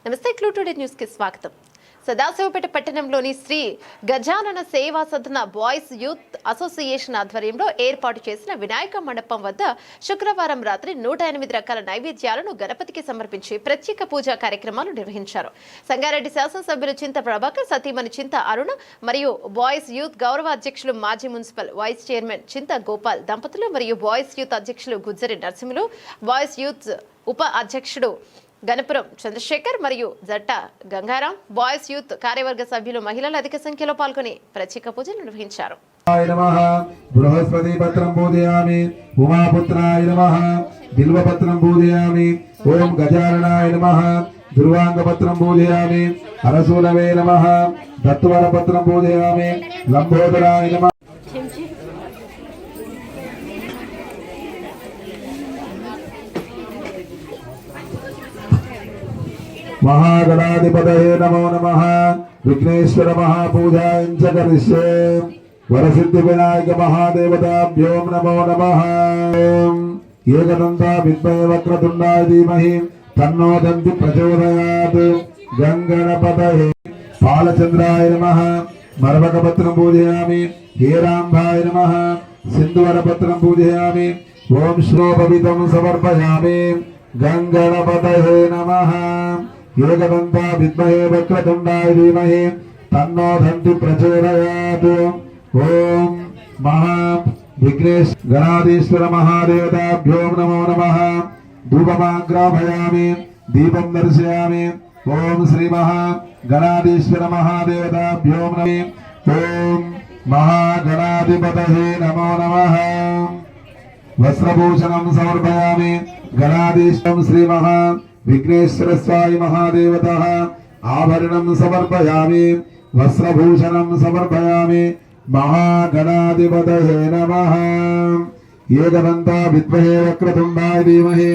నమస్తే clue today news కి స్వాగతం. సదాశివపేట పట్టణంలోని శ్రీ గజానన సేవా సదన బాయ్స్ యూత్ అసోసియేషన్ ఆధ్వర్యంలో ఏర్పాటు చేసిన వినాయక మండపం వద్ద శుక్రవారం రాత్రి 108 రకాల నైవేద్యాలను గణపతికి సమర్పించి ప్రత్యేక పూజా కార్యక్రమాలు నిర్వహించారు. సంగారెడ్డి శాసనసభ్యులు చింత ప్రభాకర్, సతీమణి చింత అరుణ మరియు బాయ్స్ యూత్ గౌరవ అధ్యక్షులు మాజీ మున్సిపల్ వైస్ చైర్మన్ చింత గోపాల్ దంపతులు మరియు బాయ్స్ యూత్ అధ్యక్షులు గుజ్జరి నరసింహులు, బాయ్స్ యూత్ ఉప అధ్యక్షుడు గణపురం చంద్రశేఖర్ మరియు జట్ట గంగారాం, బాయ్స్ యూత్ కార్యవర్గ సభ్యులు మహిళలు అధిక సంఖ్యలో పాల్గొని ప్రత్యేక పూజలు నిర్వహించారు. బృహస్పతి పత్రం పూజయామి, ఉమాపుత్రాయ నమః, బిల్వపత్రం పూజయామి, ఓం గజాననాయ నమః, దుర్వాంగ పత్రం పూజయామి, హరసూలవే నమః, దత్వర పత్రం పూజయామి, లంబోదరాయ నమః. महागणाधिपतये नमो नमः. विघ्नेश्वर महापूजां च करिष्ये. वरसिद्धि विनायक महादेवताभ्यो नमो नमः. एकदन्ता विद्महे वक्रतुण्डाय धीमहि तन्नो दन्ति प्रचोदयात्. गंगणपतये बालचंद्राय नमः. मर्वकपत्रं पूजयामि. हेराम्भाय नमः. सिन्धुवरपत्रं पूजयामि. ओम श्लोपवितं समर्पयामि. गंगणपतये नमः. एकदन्ता विद्महे वक्रतुण्डाय धीमहि तन्नो दन्ति प्रचोदयात्. ओम महा विघ्नेश गणाधीश्वर महादेवताभ्यो नमो नमः. धूपमाग्रापयामि, दीपं दर्शयामि. ओम श्री महा गणाधीश्वर महादेवताभ्यो नमः. ओम महागणाधिपतये नमो नमः. वस्त्रभूषणं समर्पयामि. गणाधीशं श्री महा विघ्नेश्वर स्वामी महादेवतः आभरणं समर्पयामि. वस्त्रभूषणं समर्पयामि. महागणाधिपतये नमः. एकदन्ता विद्महे वक्रतुण्डाय धीमहि